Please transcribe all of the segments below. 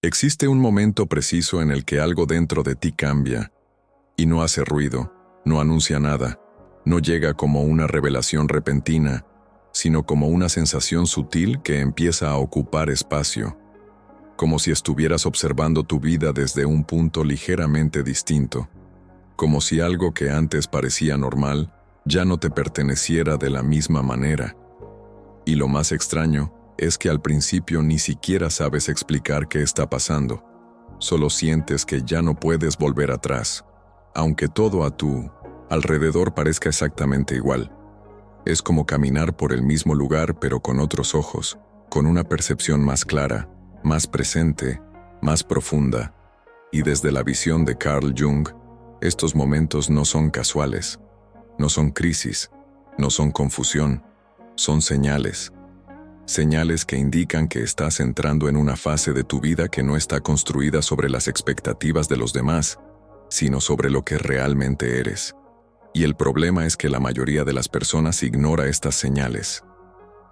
Existe un momento preciso en el que algo dentro de ti cambia, y no hace ruido, no anuncia nada, no llega como una revelación repentina, sino como una sensación sutil que empieza a ocupar espacio, como si estuvieras observando tu vida desde un punto ligeramente distinto, como si algo que antes parecía normal ya no te perteneciera de la misma manera. Y lo más extraño es que al principio ni siquiera sabes explicar qué está pasando, solo sientes que ya no puedes volver atrás, aunque todo a tu alrededor parezca exactamente igual. Es como caminar por el mismo lugar pero con otros ojos, con una percepción más clara, más presente, más profunda. Y desde la visión de Carl Jung, estos momentos no son casuales, no son crisis, no son confusión, son señales. Señales que indican que estás entrando en una fase de tu vida que no está construida sobre las expectativas de los demás, sino sobre lo que realmente eres. Y el problema es que la mayoría de las personas ignora estas señales.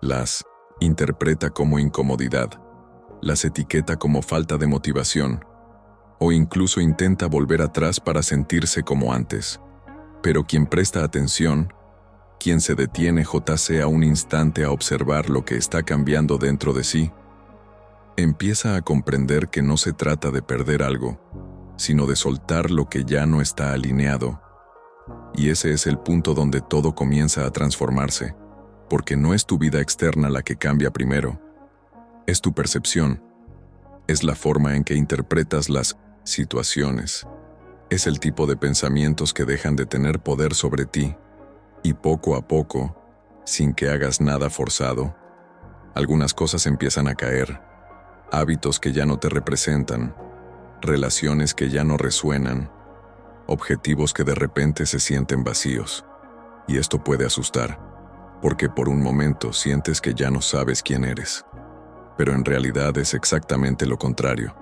Las interpreta como incomodidad, las etiqueta como falta de motivación, o incluso intenta volver atrás para sentirse como antes. Pero quien presta atención, quien se detiene a un instante a observar lo que está cambiando dentro de sí, empieza a comprender que no se trata de perder algo, sino de soltar lo que ya no está alineado. Y ese es el punto donde todo comienza a transformarse, porque no es tu vida externa la que cambia primero, es tu percepción, es la forma en que interpretas las situaciones, es el tipo de pensamientos que dejan de tener poder sobre ti, y poco a poco, sin que hagas nada forzado, algunas cosas empiezan a caer, hábitos que ya no te representan, relaciones que ya no resuenan, objetivos que de repente se sienten vacíos. Y esto puede asustar, porque por un momento sientes que ya no sabes quién eres. Pero en realidad es exactamente lo contrario.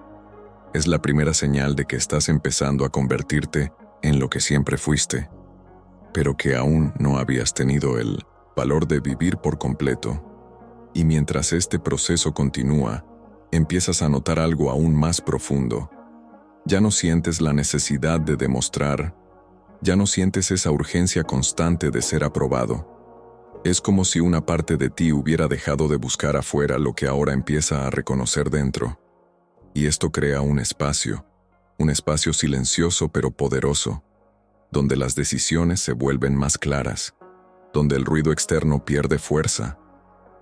Es la primera señal de que estás empezando a convertirte en lo que siempre fuiste, pero que aún no habías tenido el valor de vivir por completo. Y mientras este proceso continúa, empiezas a notar algo aún más profundo. Ya no sientes la necesidad de demostrar, ya no sientes esa urgencia constante de ser aprobado. Es como si una parte de ti hubiera dejado de buscar afuera lo que ahora empieza a reconocer dentro. Y esto crea un espacio silencioso pero poderoso, donde las decisiones se vuelven más claras, donde el ruido externo pierde fuerza,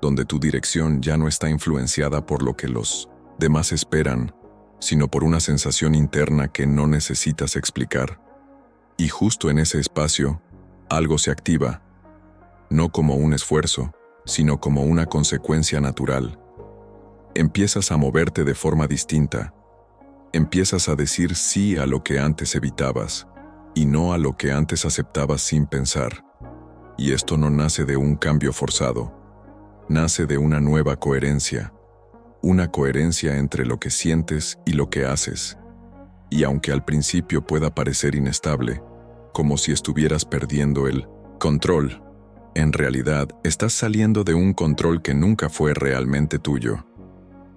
donde tu dirección ya no está influenciada por lo que los demás esperan, sino por una sensación interna que no necesitas explicar. Y justo en ese espacio, algo se activa, no como un esfuerzo, sino como una consecuencia natural. Empiezas a moverte de forma distinta. Empiezas a decir sí a lo que antes evitabas, y no a lo que antes aceptabas sin pensar. Y esto no nace de un cambio forzado, nace de una nueva coherencia, una coherencia entre lo que sientes y lo que haces. Y aunque al principio pueda parecer inestable, como si estuvieras perdiendo el control, en realidad estás saliendo de un control que nunca fue realmente tuyo.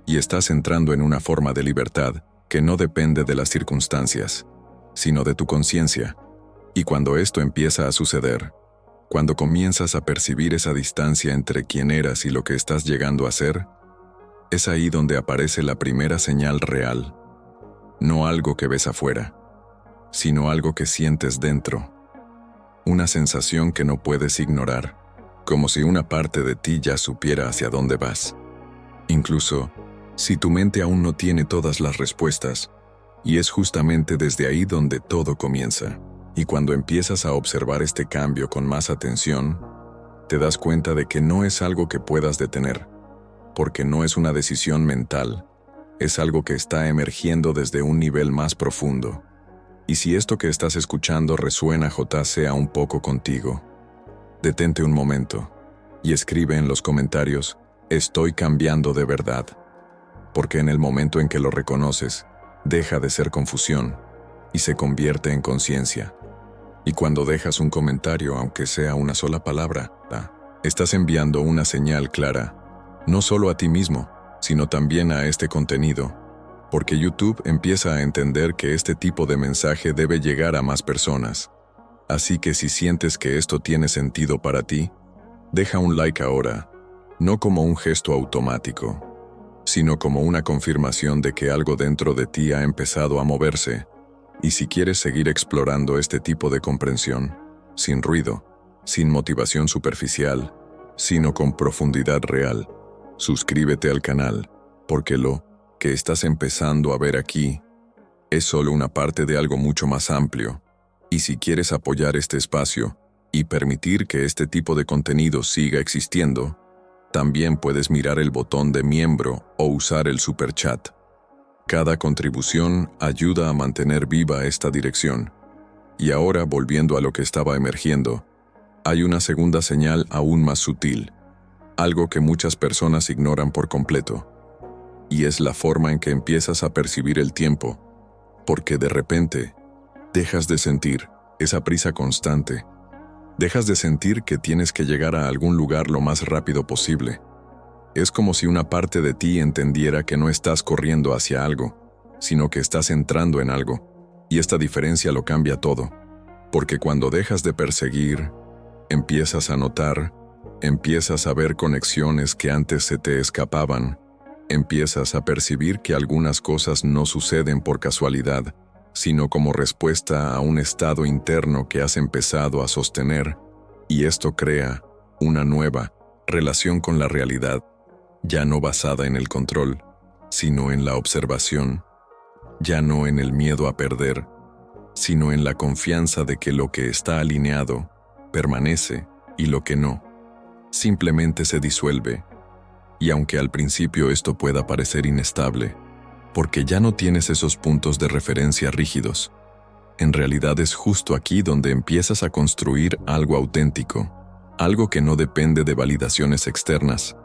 Y estás entrando en una forma de libertad que no depende de las circunstancias, sino de tu conciencia. Y cuando esto empieza a suceder, cuando comienzas a percibir esa distancia entre quién eras y lo que estás llegando a ser, es ahí donde aparece la primera señal real. No algo que ves afuera, sino algo que sientes dentro. Una sensación que no puedes ignorar, como si una parte de ti ya supiera hacia dónde vas. Incluso, si tu mente aún no tiene todas las respuestas, y es justamente desde ahí donde todo comienza. Y cuando empiezas a observar este cambio con más atención, te das cuenta de que no es algo que puedas detener, porque no es una decisión mental, es algo que está emergiendo desde un nivel más profundo. Y si esto que estás escuchando resuena sea un poco contigo, detente un momento y escribe en los comentarios: estoy cambiando de verdad. Porque en el momento en que lo reconoces, deja de ser confusión y se convierte en conciencia. Y cuando dejas un comentario, aunque sea una sola palabra, estás enviando una señal clara, no solo a ti mismo, sino también a este contenido, porque YouTube empieza a entender que este tipo de mensaje debe llegar a más personas. Así que si sientes que esto tiene sentido para ti, deja un like ahora, no como un gesto automático, sino como una confirmación de que algo dentro de ti ha empezado a moverse. Y si quieres seguir explorando este tipo de comprensión, sin ruido, sin motivación superficial, sino con profundidad real, suscríbete al canal, porque lo que estás empezando a ver aquí es solo una parte de algo mucho más amplio. Y si quieres apoyar este espacio y permitir que este tipo de contenido siga existiendo, también puedes mirar el botón de miembro o usar el super chat. Cada contribución ayuda a mantener viva esta dirección. Y ahora, volviendo a lo que estaba emergiendo, hay una segunda señal aún más sutil, algo que muchas personas ignoran por completo, y es la forma en que empiezas a percibir el tiempo, porque de repente dejas de sentir esa prisa constante, dejas de sentir que tienes que llegar a algún lugar lo más rápido posible. Es como si una parte de ti entendiera que no estás corriendo hacia algo, sino que estás entrando en algo, y esta diferencia lo cambia todo, porque cuando dejas de perseguir, empiezas a notar, empiezas a ver conexiones que antes se te escapaban, empiezas a percibir que algunas cosas no suceden por casualidad, sino como respuesta a un estado interno que has empezado a sostener, y esto crea una nueva relación con la realidad, ya no basada en el control, sino en la observación, ya no en el miedo a perder, sino en la confianza de que lo que está alineado permanece y lo que no, simplemente se disuelve. Y aunque al principio esto pueda parecer inestable, porque ya no tienes esos puntos de referencia rígidos, en realidad es justo aquí donde empiezas a construir algo auténtico, algo que no depende de validaciones externas,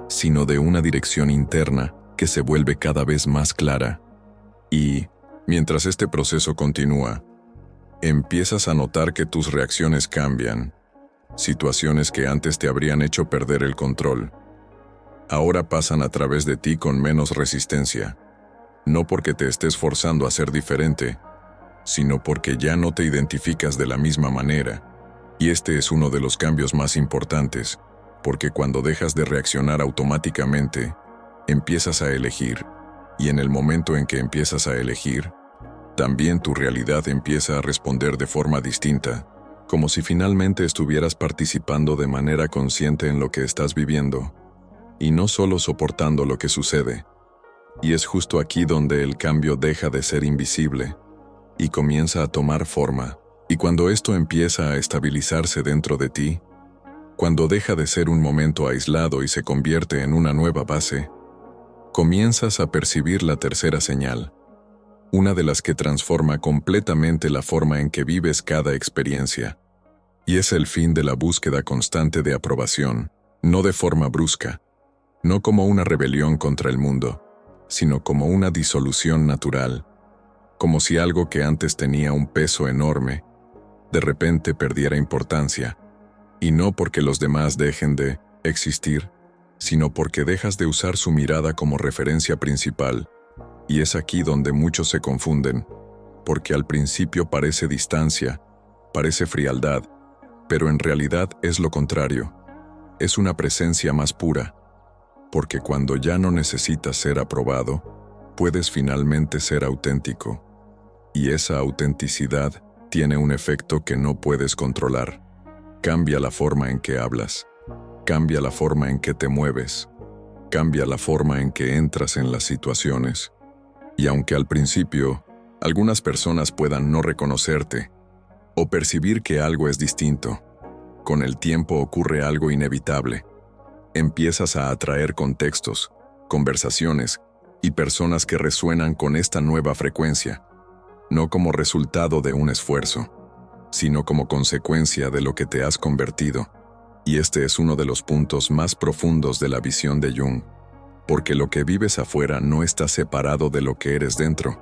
sino de una dirección interna que se vuelve cada vez más clara. Y, mientras este proceso continúa, empiezas a notar que tus reacciones cambian. Situaciones que antes te habrían hecho perder el control, ahora pasan a través de ti con menos resistencia. No porque te estés forzando a ser diferente, sino porque ya no te identificas de la misma manera. Y este es uno de los cambios más importantes, porque cuando dejas de reaccionar automáticamente, empiezas a elegir, y en el momento en que empiezas a elegir, también tu realidad empieza a responder de forma distinta, como si finalmente estuvieras participando de manera consciente en lo que estás viviendo, y no solo soportando lo que sucede. Y es justo aquí donde el cambio deja de ser invisible y comienza a tomar forma. Y cuando esto empieza a estabilizarse dentro de ti, cuando deja de ser un momento aislado y se convierte en una nueva base, comienzas a percibir la tercera señal, una de las que transforma completamente la forma en que vives cada experiencia. Y es el fin de la búsqueda constante de aprobación, no de forma brusca, no como una rebelión contra el mundo, sino como una disolución natural, como si algo que antes tenía un peso enorme, de repente perdiera importancia, y no porque los demás dejen de existir, sino porque dejas de usar su mirada como referencia principal. Y es aquí donde muchos se confunden, porque al principio parece distancia, parece frialdad, pero en realidad es lo contrario. Es una presencia más pura, porque cuando ya no necesitas ser aprobado, puedes finalmente ser auténtico. Y esa autenticidad tiene un efecto que no puedes controlar. Cambia la forma en que hablas, cambia la forma en que te mueves, cambia la forma en que entras en las situaciones. Y aunque al principio algunas personas puedan no reconocerte o percibir que algo es distinto, con el tiempo ocurre algo inevitable. Empiezas a atraer contextos, conversaciones y personas que resuenan con esta nueva frecuencia, no como resultado de un esfuerzo, sino como consecuencia de lo que te has convertido. Y este es uno de los puntos más profundos de la visión de Jung, porque lo que vives afuera no está separado de lo que eres dentro.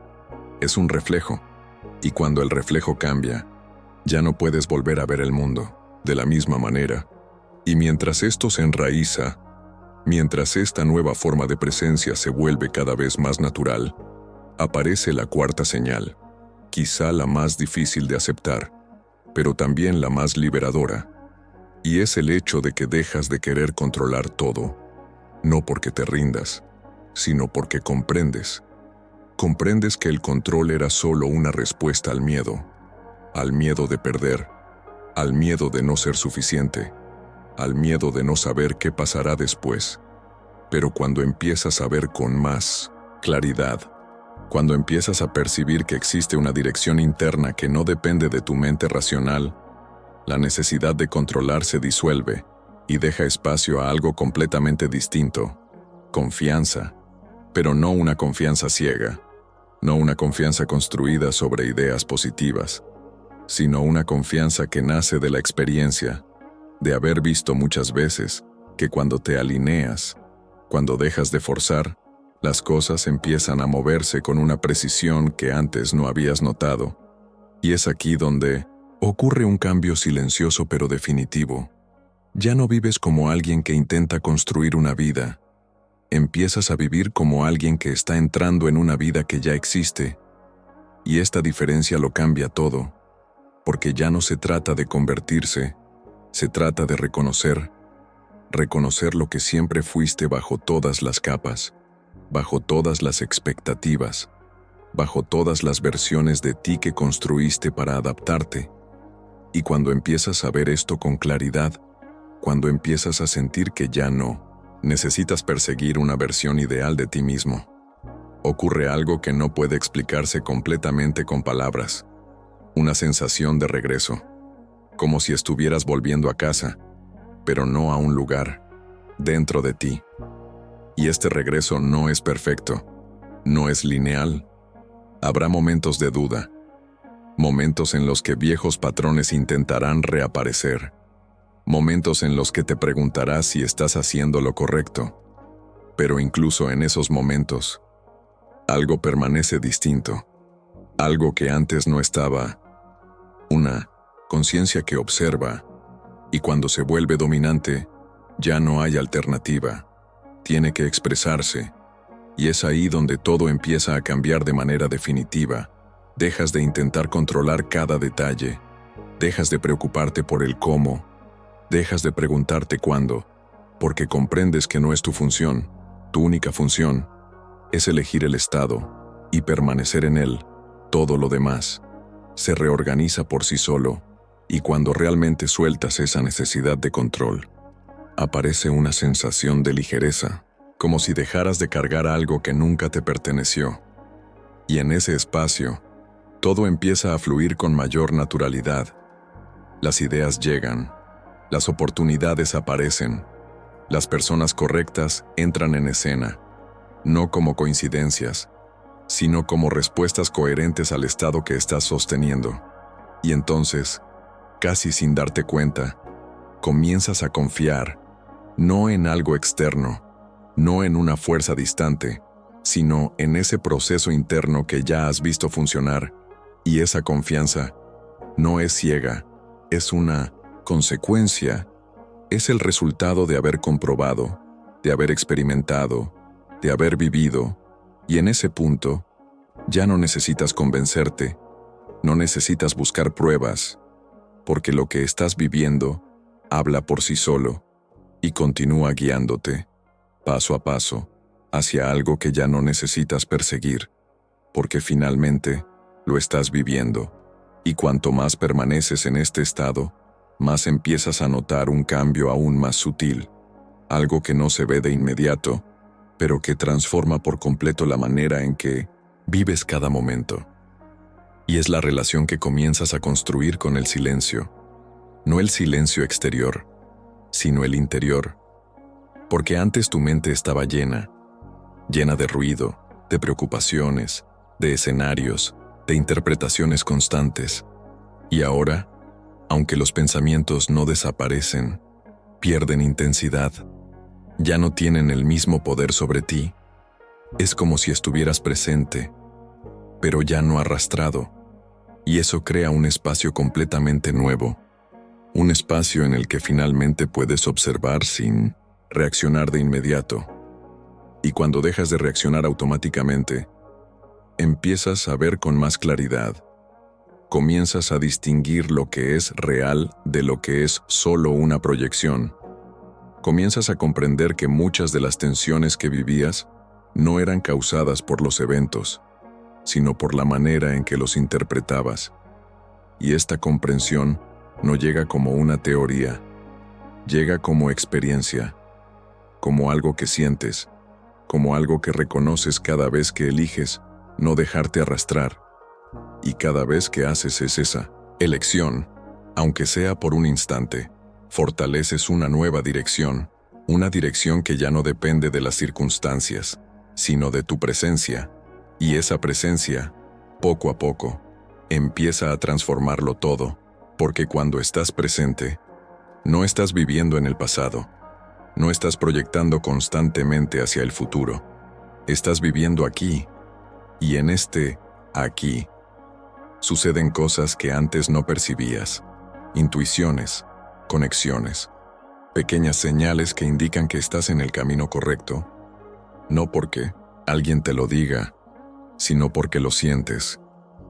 Es un reflejo, y cuando el reflejo cambia, ya no puedes volver a ver el mundo de la misma manera. Y mientras esto se enraiza, mientras esta nueva forma de presencia se vuelve cada vez más natural, aparece la cuarta señal, quizá la más difícil de aceptar, pero también la más liberadora, y es el hecho de que dejas de querer controlar todo, no porque te rindas, sino porque comprendes. Comprendes que el control era solo una respuesta al miedo de perder, al miedo de no ser suficiente, al miedo de no saber qué pasará después. Pero cuando empiezas a ver con más claridad, cuando empiezas a percibir que existe una dirección interna que no depende de tu mente racional, la necesidad de controlar se disuelve y deja espacio a algo completamente distinto: confianza, pero no una confianza ciega, no una confianza construida sobre ideas positivas, sino una confianza que nace de la experiencia, de haber visto muchas veces que cuando te alineas, cuando dejas de forzar, las cosas empiezan a moverse con una precisión que antes no habías notado. Y es aquí donde ocurre un cambio silencioso pero definitivo. Ya no vives como alguien que intenta construir una vida. Empiezas a vivir como alguien que está entrando en una vida que ya existe. Y esta diferencia lo cambia todo, porque ya no se trata de convertirse, se trata de reconocer lo que siempre fuiste bajo todas las capas, bajo todas las expectativas, bajo todas las versiones de ti que construiste para adaptarte. Y cuando empiezas a ver esto con claridad, cuando empiezas a sentir que ya no necesitas perseguir una versión ideal de ti mismo, ocurre algo que no puede explicarse completamente con palabras: una sensación de regreso, como si estuvieras volviendo a casa, pero no a un lugar, dentro de ti. Y este regreso no es perfecto, no es lineal. Habrá momentos de duda, momentos en los que viejos patrones intentarán reaparecer, momentos en los que te preguntarás si estás haciendo lo correcto. Pero incluso en esos momentos, algo permanece distinto, algo que antes no estaba, una conciencia que observa, y cuando se vuelve dominante, ya no hay alternativa, tiene que expresarse, y es ahí donde todo empieza a cambiar de manera definitiva. Dejas de intentar controlar cada detalle, dejas de preocuparte por el cómo, dejas de preguntarte cuándo, porque comprendes que no es tu función, tu única función es elegir el estado y permanecer en él. Todo lo demás se reorganiza por sí solo, y cuando realmente sueltas esa necesidad de control, aparece una sensación de ligereza, como si dejaras de cargar algo que nunca te perteneció. Y en ese espacio, todo empieza a fluir con mayor naturalidad. Las ideas llegan, las oportunidades aparecen, las personas correctas entran en escena, no como coincidencias, sino como respuestas coherentes al estado que estás sosteniendo. Y entonces, casi sin darte cuenta, comienzas a confiar, no en algo externo, no en una fuerza distante, sino en ese proceso interno que ya has visto funcionar. Y esa confianza no es ciega, es una consecuencia, es el resultado de haber comprobado, de haber experimentado, de haber vivido, y en ese punto, ya no necesitas convencerte, no necesitas buscar pruebas, porque lo que estás viviendo habla por sí solo y continúa guiándote, paso a paso, hacia algo que ya no necesitas perseguir, porque finalmente lo estás viviendo, y cuanto más permaneces en este estado, más empiezas a notar un cambio aún más sutil, algo que no se ve de inmediato, pero que transforma por completo la manera en que vives cada momento. Y es la relación que comienzas a construir con el silencio, no el silencio exterior, sino el interior, porque antes tu mente estaba llena de ruido, de preocupaciones, de escenarios, de interpretaciones constantes. Y ahora, aunque los pensamientos no desaparecen, pierden intensidad, ya no tienen el mismo poder sobre ti. Es como si estuvieras presente, pero ya no arrastrado, y eso crea un espacio completamente nuevo, un espacio en el que finalmente puedes observar sin reaccionar de inmediato. Y cuando dejas de reaccionar automáticamente, empiezas a ver con más claridad. Comienzas a distinguir lo que es real de lo que es solo una proyección. Comienzas a comprender que muchas de las tensiones que vivías no eran causadas por los eventos, sino por la manera en que los interpretabas. Y esta comprensión no llega como una teoría, llega como experiencia, como algo que sientes, como algo que reconoces cada vez que eliges no dejarte arrastrar. Y cada vez que haces esa elección, aunque sea por un instante, fortaleces una nueva dirección, una dirección que ya no depende de las circunstancias, sino de tu presencia. Y esa presencia, poco a poco, empieza a transformarlo todo, porque cuando estás presente, no estás viviendo en el pasado, no estás proyectando constantemente hacia el futuro, estás viviendo aquí, y en este aquí suceden cosas que antes no percibías, intuiciones, conexiones, pequeñas señales que indican que estás en el camino correcto, no porque alguien te lo diga, sino porque lo sientes,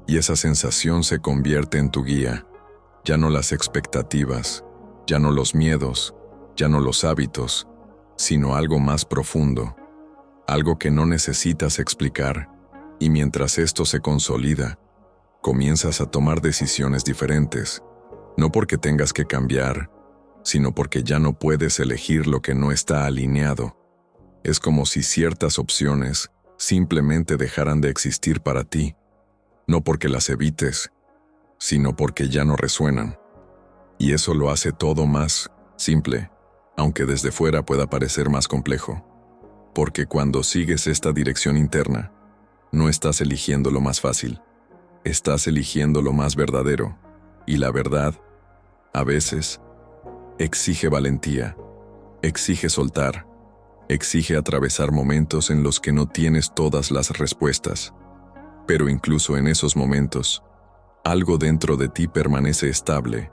y esa sensación se convierte en tu guía, ya no las expectativas, ya no los miedos, ya no los hábitos, sino algo más profundo, algo que no necesitas explicar, y mientras esto se consolida, comienzas a tomar decisiones diferentes, no porque tengas que cambiar, sino porque ya no puedes elegir lo que no está alineado. Es como si ciertas opciones simplemente dejaran de existir para ti, no porque las evites, sino porque ya no resuenan. Y eso lo hace todo más simple, aunque desde fuera pueda parecer más complejo. Porque cuando sigues esta dirección interna, no estás eligiendo lo más fácil, estás eligiendo lo más verdadero, y la verdad, a veces, exige valentía, exige soltar, exige atravesar momentos en los que no tienes todas las respuestas. Pero incluso en esos momentos, algo dentro de ti permanece estable,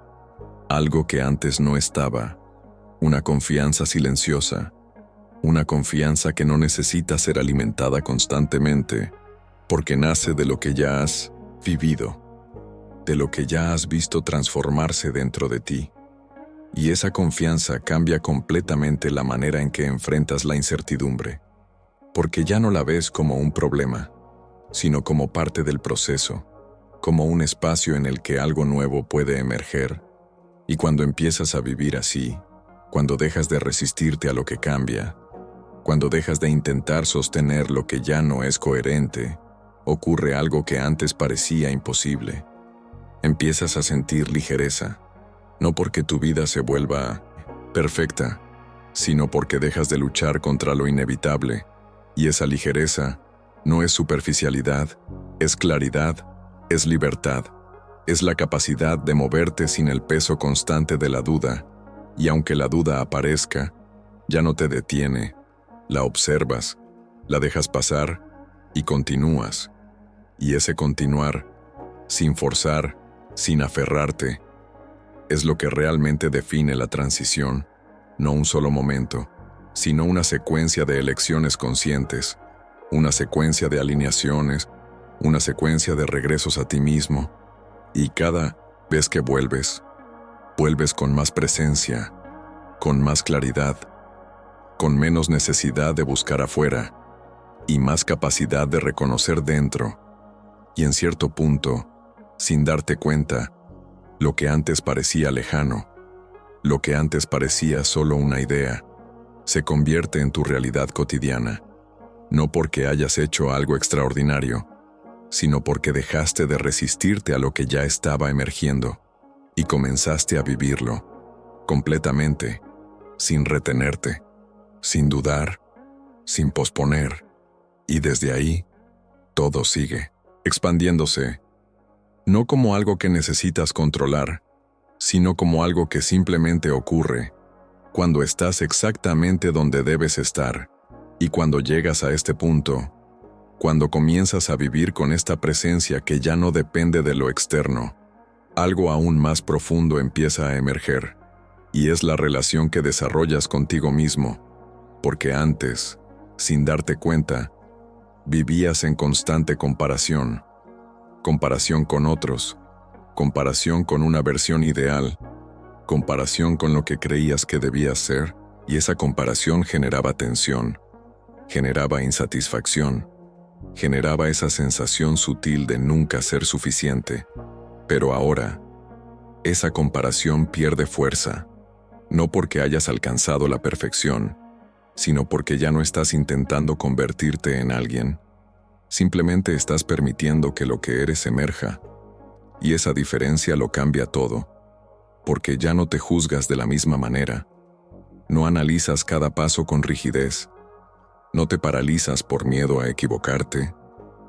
algo que antes no estaba, una confianza silenciosa, una confianza que no necesita ser alimentada constantemente, porque nace de lo que ya has vivido, de lo que ya has visto transformarse dentro de ti. Y esa confianza cambia completamente la manera en que enfrentas la incertidumbre, porque ya no la ves como un problema, sino como parte del proceso, como un espacio en el que algo nuevo puede emerger. Y cuando empiezas a vivir así, cuando dejas de resistirte a lo que cambia, cuando dejas de intentar sostener lo que ya no es coherente, ocurre algo que antes parecía imposible. Empiezas a sentir ligereza, no porque tu vida se vuelva perfecta, sino porque dejas de luchar contra lo inevitable, y esa ligereza no es superficialidad, es claridad, es libertad, es la capacidad de moverte sin el peso constante de la duda, y aunque la duda aparezca, ya no te detiene, la observas, la dejas pasar y continúas. Y ese continuar, sin forzar, sin aferrarte, es lo que realmente define la transición, no un solo momento, sino una secuencia de elecciones conscientes, una secuencia de alineaciones, una secuencia de regresos a ti mismo, y cada vez que vuelves con más presencia, con más claridad, con menos necesidad de buscar afuera, y más capacidad de reconocer dentro, y en cierto punto, sin darte cuenta, lo que antes parecía lejano, lo que antes parecía solo una idea, se convierte en tu realidad cotidiana, no porque hayas hecho algo extraordinario, sino porque dejaste de resistirte a lo que ya estaba emergiendo y comenzaste a vivirlo completamente, sin retenerte, sin dudar, sin posponer, y desde ahí, todo sigue, expandiéndose, no como algo que necesitas controlar, sino como algo que simplemente ocurre cuando estás exactamente donde debes estar, y cuando llegas a este punto, cuando comienzas a vivir con esta presencia que ya no depende de lo externo, algo aún más profundo empieza a emerger, y es la relación que desarrollas contigo mismo, porque antes, sin darte cuenta, Vivías en constante comparación. Comparación con otros. Comparación con una versión ideal. Comparación con lo que creías que debías ser, y esa comparación generaba tensión. Generaba insatisfacción. Generaba esa sensación sutil de nunca ser suficiente. Pero ahora, esa comparación pierde fuerza. No porque hayas alcanzado la perfección, sino porque ya no estás intentando convertirte en alguien. Simplemente estás permitiendo que lo que eres emerja. Y esa diferencia lo cambia todo. Porque ya no te juzgas de la misma manera. No analizas cada paso con rigidez. No te paralizas por miedo a equivocarte.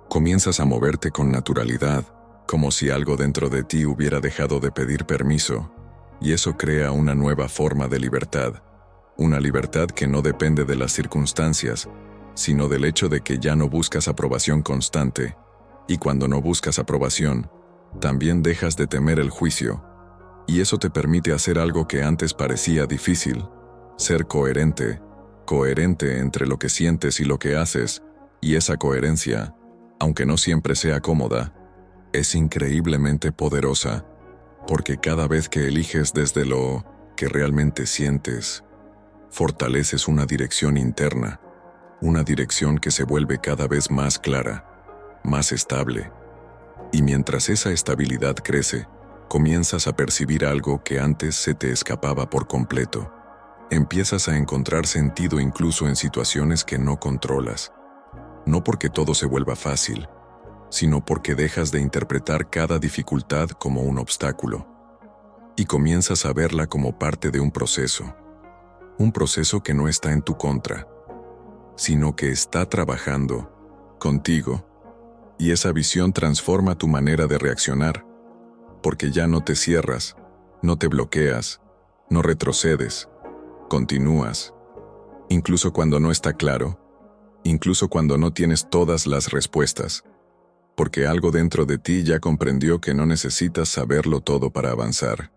Comienzas a moverte con naturalidad, como si algo dentro de ti hubiera dejado de pedir permiso. Y eso crea una nueva forma de libertad. Una libertad que no depende de las circunstancias, sino del hecho de que ya no buscas aprobación constante. Y cuando no buscas aprobación, también dejas de temer el juicio. Y eso te permite hacer algo que antes parecía difícil: ser coherente. Coherente entre lo que sientes y lo que haces. Y esa coherencia, aunque no siempre sea cómoda, es increíblemente poderosa. Porque cada vez que eliges desde lo que realmente sientes, fortaleces una dirección interna, una dirección que se vuelve cada vez más clara, más estable. Y mientras esa estabilidad crece, comienzas a percibir algo que antes se te escapaba por completo. Empiezas a encontrar sentido incluso en situaciones que no controlas. No porque todo se vuelva fácil, sino porque dejas de interpretar cada dificultad como un obstáculo y comienzas a verla como parte de un proceso que no está en tu contra, sino que está trabajando contigo, y esa visión transforma tu manera de reaccionar, porque ya no te cierras, no te bloqueas, no retrocedes, continúas, incluso cuando no está claro, incluso cuando no tienes todas las respuestas, porque algo dentro de ti ya comprendió que no necesitas saberlo todo para avanzar.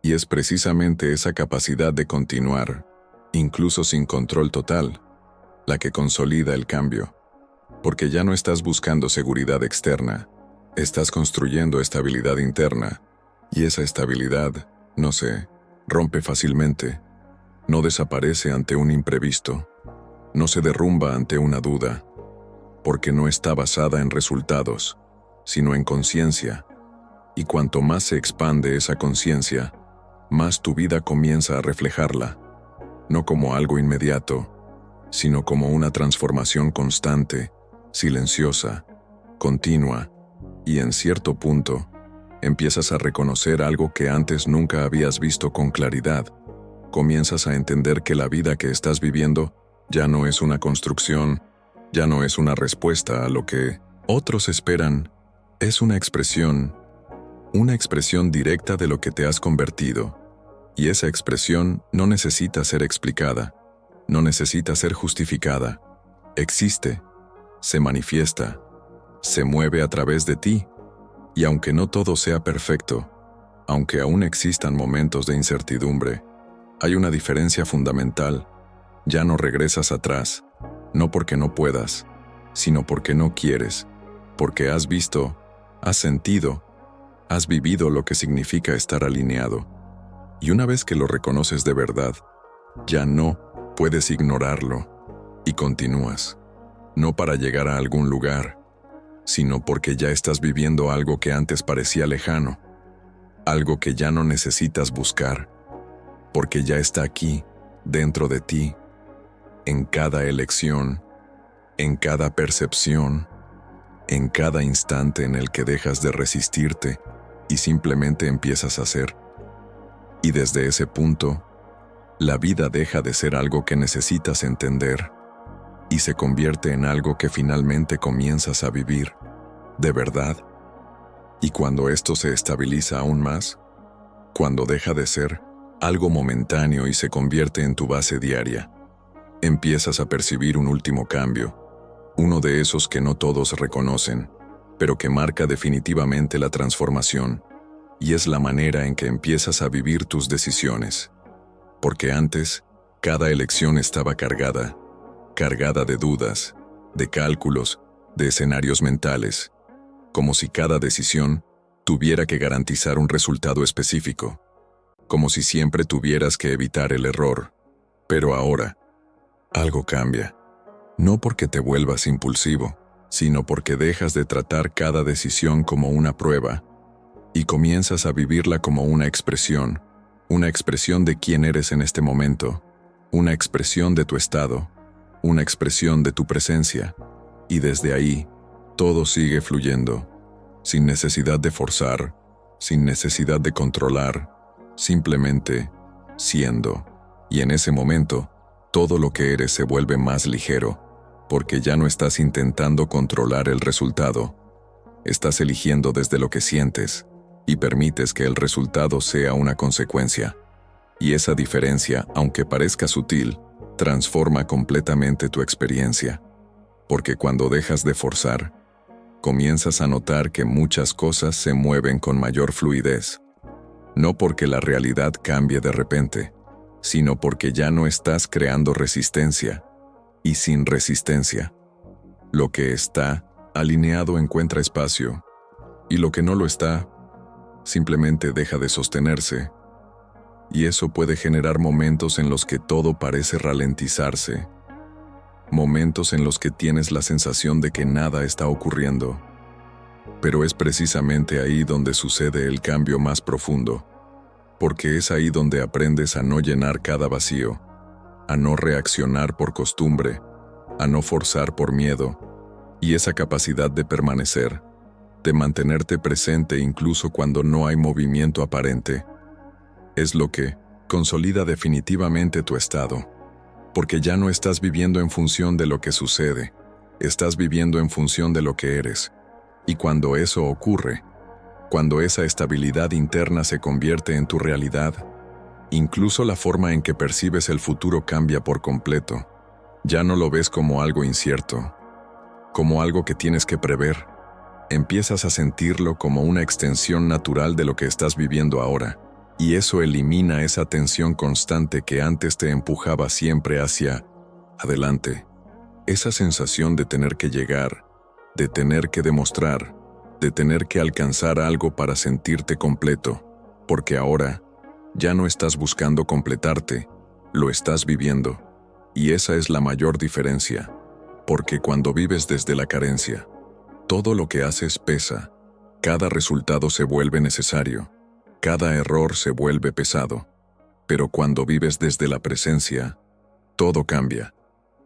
Y es precisamente esa capacidad de continuar, incluso sin control total, la que consolida el cambio. Porque ya no estás buscando seguridad externa, estás construyendo estabilidad interna, y esa estabilidad, no se rompe fácilmente, no desaparece ante un imprevisto, no se derrumba ante una duda, porque no está basada en resultados, sino en conciencia. Y cuanto más se expande esa conciencia, más tu vida comienza a reflejarla, no como algo inmediato, sino como una transformación constante, silenciosa, continua, y en cierto punto, empiezas a reconocer algo que antes nunca habías visto con claridad. Comienzas a entender que la vida que estás viviendo ya no es una construcción, ya no es una respuesta a lo que otros esperan, es una expresión directa de lo que te has convertido. Y esa expresión no necesita ser explicada, no necesita ser justificada. Existe, se manifiesta, se mueve a través de ti. Y aunque no todo sea perfecto, aunque aún existan momentos de incertidumbre, hay una diferencia fundamental. Ya no regresas atrás, no porque no puedas, sino porque no quieres, porque has visto, has sentido, has vivido lo que significa estar alineado. Y una vez que lo reconoces de verdad, ya no puedes ignorarlo y continúas, no para llegar a algún lugar, sino porque ya estás viviendo algo que antes parecía lejano, algo que ya no necesitas buscar, porque ya está aquí, dentro de ti, en cada elección, en cada percepción, en cada instante en el que dejas de resistirte y simplemente empiezas a ser. Y desde ese punto, la vida deja de ser algo que necesitas entender y se convierte en algo que finalmente comienzas a vivir, de verdad. Y cuando esto se estabiliza aún más, cuando deja de ser algo momentáneo y se convierte en tu base diaria, empiezas a percibir un último cambio, uno de esos que no todos reconocen, pero que marca definitivamente la transformación, y es la manera en que empiezas a vivir tus decisiones. Porque antes, cada elección estaba cargada de dudas, de cálculos, de escenarios mentales, como si cada decisión tuviera que garantizar un resultado específico, como si siempre tuvieras que evitar el error. Pero ahora, algo cambia. No porque te vuelvas impulsivo, sino porque dejas de tratar cada decisión como una prueba y comienzas a vivirla como una expresión de quién eres en este momento, una expresión de tu estado, una expresión de tu presencia, y desde ahí, todo sigue fluyendo, sin necesidad de forzar, sin necesidad de controlar, simplemente siendo. Y en ese momento, todo lo que eres se vuelve más ligero, porque ya no estás intentando controlar el resultado. Estás eligiendo desde lo que sientes y permites que el resultado sea una consecuencia. Y esa diferencia, aunque parezca sutil, transforma completamente tu experiencia. Porque cuando dejas de forzar, comienzas a notar que muchas cosas se mueven con mayor fluidez. No porque la realidad cambie de repente, sino porque ya no estás creando resistencia. Y sin resistencia, lo que está alineado encuentra espacio, y lo que no lo está, simplemente deja de sostenerse. Y eso puede generar momentos en los que todo parece ralentizarse, momentos en los que tienes la sensación de que nada está ocurriendo. Pero es precisamente ahí donde sucede el cambio más profundo, porque es ahí donde aprendes a no llenar cada vacío, a no reaccionar por costumbre, a no forzar por miedo, y esa capacidad de permanecer, de mantenerte presente incluso cuando no hay movimiento aparente, es lo que consolida definitivamente tu estado, porque ya no estás viviendo en función de lo que sucede, estás viviendo en función de lo que eres, y cuando eso ocurre, cuando esa estabilidad interna se convierte en tu realidad, incluso la forma en que percibes el futuro cambia por completo. Ya no lo ves como algo incierto, como algo que tienes que prever. Empiezas a sentirlo como una extensión natural de lo que estás viviendo ahora, y eso elimina esa tensión constante que antes te empujaba siempre hacia adelante. Esa sensación de tener que llegar, de tener que demostrar, de tener que alcanzar algo para sentirte completo, porque ahora ya no estás buscando completarte, lo estás viviendo. Y esa es la mayor diferencia, porque cuando vives desde la carencia, todo lo que haces pesa, cada resultado se vuelve necesario, cada error se vuelve pesado, pero cuando vives desde la presencia, todo cambia,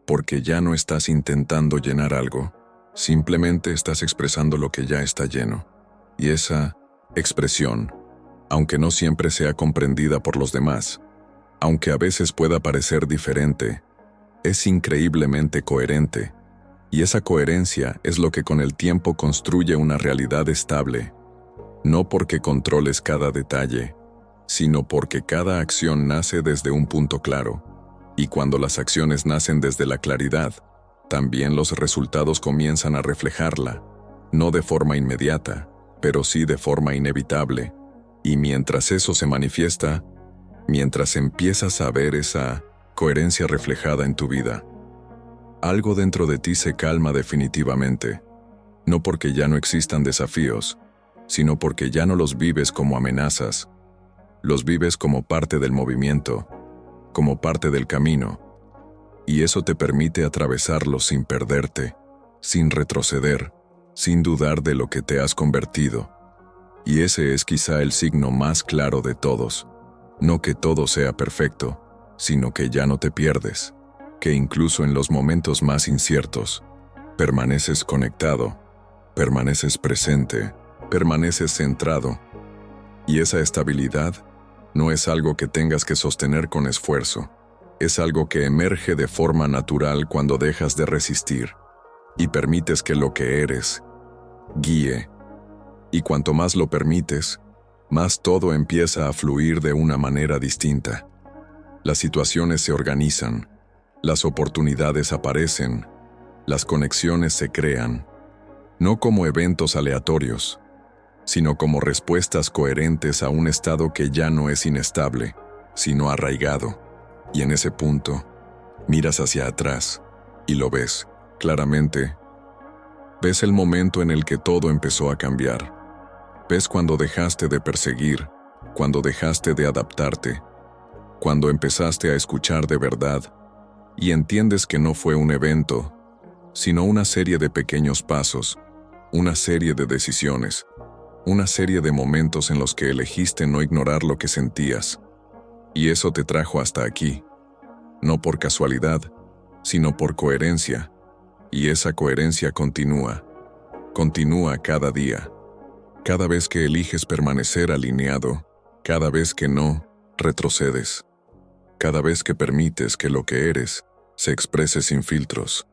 porque ya no estás intentando llenar algo, simplemente estás expresando lo que ya está lleno. Y esa expresión, aunque no siempre sea comprendida por los demás, aunque a veces pueda parecer diferente, es increíblemente coherente, y esa coherencia es lo que con el tiempo construye una realidad estable, no porque controles cada detalle, sino porque cada acción nace desde un punto claro, y cuando las acciones nacen desde la claridad, también los resultados comienzan a reflejarla, no de forma inmediata, pero sí de forma inevitable, y mientras eso se manifiesta, mientras empiezas a ver esa coherencia reflejada en tu vida, algo dentro de ti se calma definitivamente, no porque ya no existan desafíos, sino porque ya no los vives como amenazas, los vives como parte del movimiento, como parte del camino, y eso te permite atravesarlos sin perderte, sin retroceder, sin dudar de lo que te has convertido. Y ese es quizá el signo más claro de todos, no que todo sea perfecto, sino que ya no te pierdes, que incluso en los momentos más inciertos, permaneces conectado, permaneces presente, permaneces centrado. Y esa estabilidad no es algo que tengas que sostener con esfuerzo, es algo que emerge de forma natural cuando dejas de resistir y permites que lo que eres guíe. Y cuanto más lo permites, más todo empieza a fluir de una manera distinta. Las situaciones se organizan, las oportunidades aparecen, las conexiones se crean, no como eventos aleatorios, sino como respuestas coherentes a un estado que ya no es inestable, sino arraigado. Y en ese punto, miras hacia atrás y lo ves, claramente. Ves el momento en el que todo empezó a cambiar. Ves cuando dejaste de perseguir, cuando dejaste de adaptarte, cuando empezaste a escuchar de verdad, y entiendes que no fue un evento, sino una serie de pequeños pasos, una serie de decisiones, una serie de momentos en los que elegiste no ignorar lo que sentías. Y eso te trajo hasta aquí, no por casualidad, sino por coherencia. Y esa coherencia continúa cada día. Cada vez que eliges permanecer alineado, cada vez que no, retrocedes. Cada vez que permites que lo que eres se exprese sin filtros.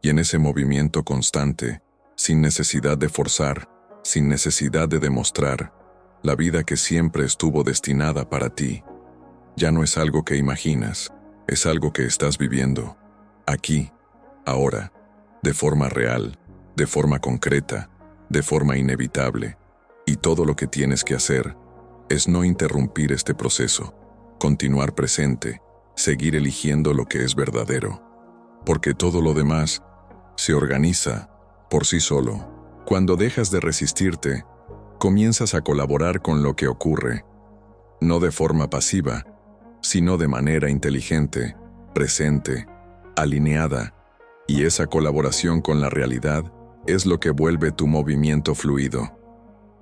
Y en ese movimiento constante, sin necesidad de forzar, sin necesidad de demostrar, la vida que siempre estuvo destinada para ti, ya no es algo que imaginas, es algo que estás viviendo. Aquí, ahora, de forma real, de forma concreta, de forma inevitable. Y todo lo que tienes que hacer es no interrumpir este proceso, continuar presente, seguir eligiendo lo que es verdadero. Porque todo lo demás se organiza por sí solo. Cuando dejas de resistirte, comienzas a colaborar con lo que ocurre, no de forma pasiva, sino de manera inteligente, presente, alineada, y esa colaboración con la realidad es lo que vuelve tu movimiento fluido.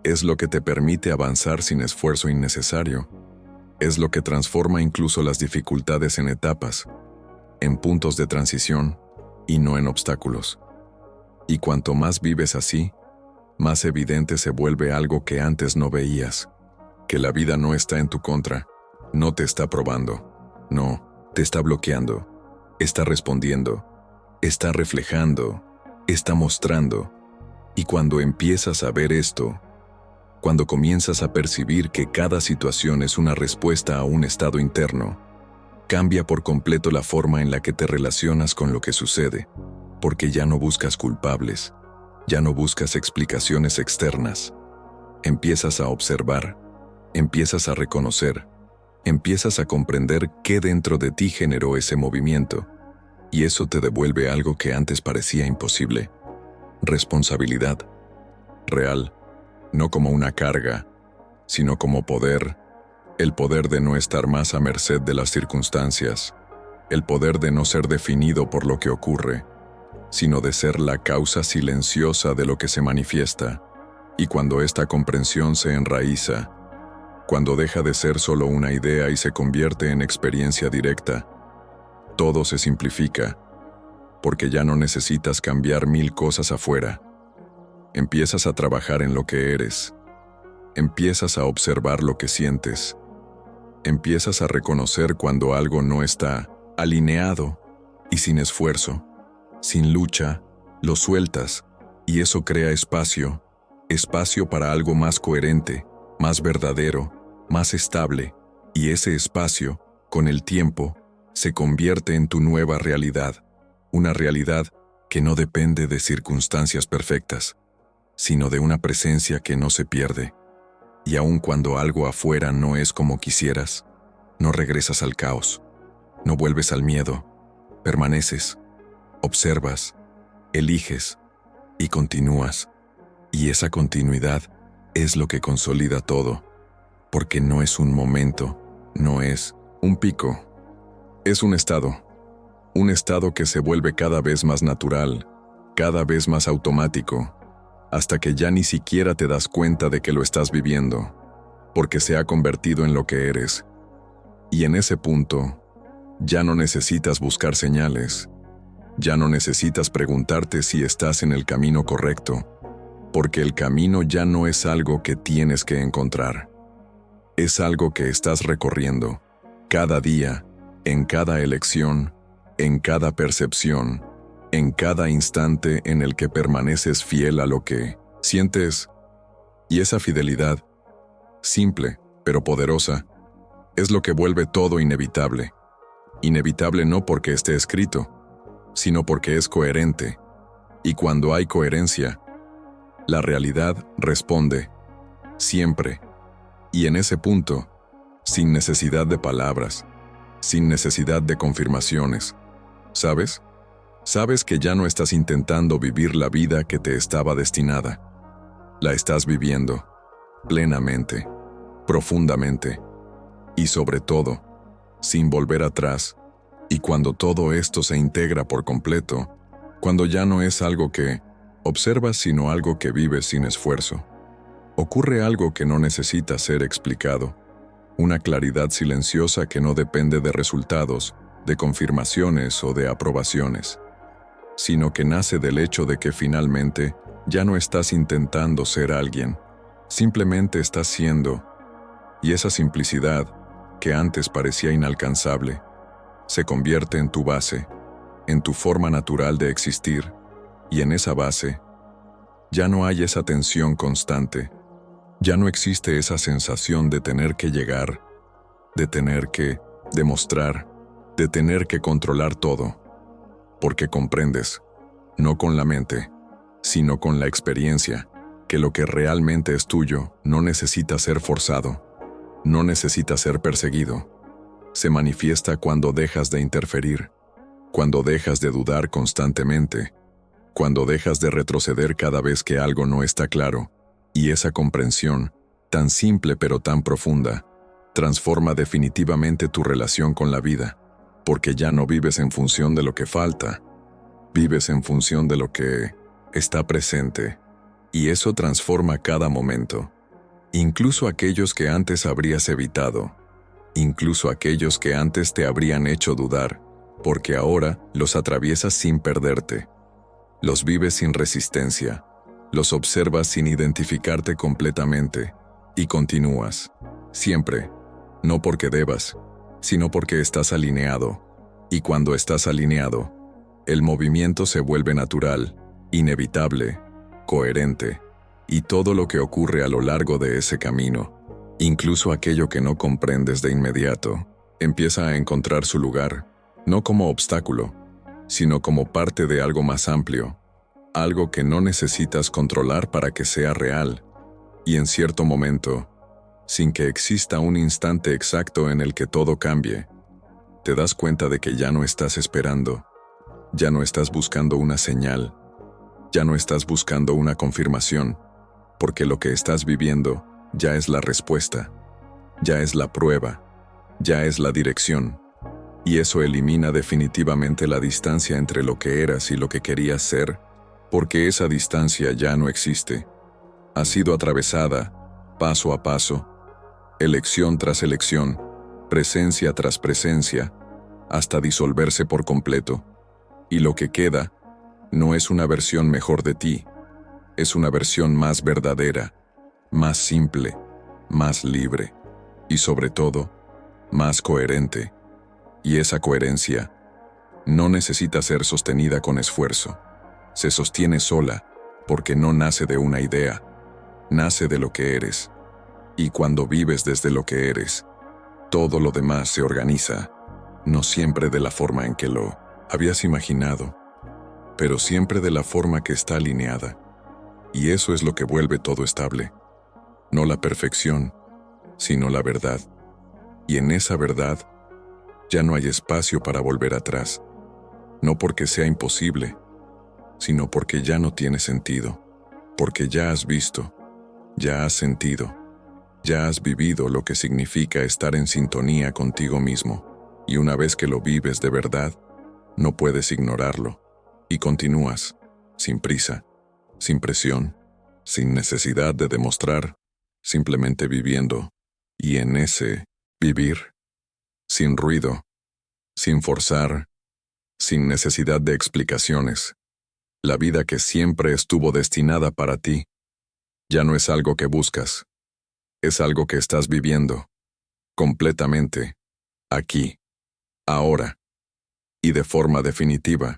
Es lo que te permite avanzar sin esfuerzo innecesario. Es lo que transforma incluso las dificultades en etapas, en puntos de transición y no en obstáculos. Y cuanto más vives así, más evidente se vuelve algo que antes no veías, que la vida no está en tu contra, no te está probando, no, te está bloqueando, está respondiendo, está reflejando, está mostrando. Y cuando empiezas a ver esto, cuando comienzas a percibir que cada situación es una respuesta a un estado interno, cambia por completo la forma en la que te relacionas con lo que sucede, porque ya no buscas culpables, ya no buscas explicaciones externas. Empiezas a observar, empiezas a reconocer, empiezas a comprender qué dentro de ti generó ese movimiento, y eso te devuelve algo que antes parecía imposible: responsabilidad real. No como una carga, sino como poder, el poder de no estar más a merced de las circunstancias, el poder de no ser definido por lo que ocurre, sino de ser la causa silenciosa de lo que se manifiesta. Y cuando esta comprensión se enraiza, cuando deja de ser solo una idea y se convierte en experiencia directa, todo se simplifica, porque ya no necesitas cambiar 1000 cosas afuera. Empiezas a trabajar en lo que eres. Empiezas a observar lo que sientes. Empiezas a reconocer cuando algo no está alineado, y sin esfuerzo, sin lucha, lo sueltas, y eso crea espacio para algo más coherente, más verdadero, más estable, y ese espacio, con el tiempo, se convierte en tu nueva realidad, una realidad que no depende de circunstancias perfectas, sino de una presencia que no se pierde. Y aun cuando algo afuera no es como quisieras, no regresas al caos, no vuelves al miedo, permaneces, observas, eliges y continúas. Y esa continuidad es lo que consolida todo, porque no es un momento, no es un pico, es un estado que se vuelve cada vez más natural, cada vez más automático, hasta que ya ni siquiera te das cuenta de que lo estás viviendo, porque se ha convertido en lo que eres. Y en ese punto, ya no necesitas buscar señales, ya no necesitas preguntarte si estás en el camino correcto, porque el camino ya no es algo que tienes que encontrar. Es algo que estás recorriendo, cada día, en cada elección, en cada percepción, en cada instante en el que permaneces fiel a lo que sientes. Y esa fidelidad, simple pero poderosa, es lo que vuelve todo inevitable. Inevitable no porque esté escrito, sino porque es coherente. Y cuando hay coherencia, la realidad responde, siempre. Y en ese punto, sin necesidad de palabras, sin necesidad de confirmaciones, ¿sabes? Sabes que ya no estás intentando vivir la vida que te estaba destinada. La estás viviendo, plenamente, profundamente, y sobre todo, sin volver atrás. Y cuando todo esto se integra por completo, cuando ya no es algo que observas sino algo que vives sin esfuerzo, ocurre algo que no necesita ser explicado, una claridad silenciosa que no depende de resultados, de confirmaciones o de aprobaciones, sino que nace del hecho de que finalmente ya no estás intentando ser alguien, simplemente estás siendo, y esa simplicidad, que antes parecía inalcanzable, se convierte en tu base, en tu forma natural de existir, y en esa base ya no hay esa tensión constante, ya no existe esa sensación de tener que llegar, de tener que demostrar, de tener que controlar todo, porque comprendes, no con la mente, sino con la experiencia, que lo que realmente es tuyo no necesita ser forzado, no necesita ser perseguido. Se manifiesta cuando dejas de interferir, cuando dejas de dudar constantemente, cuando dejas de retroceder cada vez que algo no está claro, y esa comprensión, tan simple pero tan profunda, transforma definitivamente tu relación con la vida, porque ya no vives en función de lo que falta, vives en función de lo que está presente, y eso transforma cada momento, incluso aquellos que antes habrías evitado, incluso aquellos que antes te habrían hecho dudar, porque ahora los atraviesas sin perderte, los vives sin resistencia, los observas sin identificarte completamente, y continúas, siempre, no porque debas, sino porque estás alineado, y cuando estás alineado, el movimiento se vuelve natural, inevitable, coherente, y todo lo que ocurre a lo largo de ese camino, incluso aquello que no comprendes de inmediato, empieza a encontrar su lugar, no como obstáculo, sino como parte de algo más amplio, algo que no necesitas controlar para que sea real, y en cierto momento, sin que exista un instante exacto en el que todo cambie, te das cuenta de que ya no estás esperando, ya no estás buscando una señal, ya no estás buscando una confirmación, porque lo que estás viviendo ya es la respuesta, ya es la prueba, ya es la dirección, y eso elimina definitivamente la distancia entre lo que eras y lo que querías ser, porque esa distancia ya no existe. Ha sido atravesada, paso a paso, elección tras elección, presencia tras presencia, hasta disolverse por completo, y lo que queda no es una versión mejor de ti, es una versión más verdadera, más simple, más libre, y sobre todo, más coherente. Y esa coherencia no necesita ser sostenida con esfuerzo. Se sostiene sola, porque no nace de una idea, nace de lo que eres. Y cuando vives desde lo que eres, todo lo demás se organiza, no siempre de la forma en que lo habías imaginado, pero siempre de la forma que está alineada. Y eso es lo que vuelve todo estable. No la perfección, sino la verdad. Y en esa verdad, ya no hay espacio para volver atrás. No porque sea imposible, sino porque ya no tiene sentido. Porque ya has visto, ya has sentido, ya has vivido lo que significa estar en sintonía contigo mismo. Y una vez que lo vives de verdad, no puedes ignorarlo. Y continúas, sin prisa, sin presión, sin necesidad de demostrar, simplemente viviendo. Y en ese vivir, sin ruido, sin forzar, sin necesidad de explicaciones, la vida que siempre estuvo destinada para ti, ya no es algo que buscas, es algo que estás viviendo, completamente, aquí, ahora, y de forma definitiva.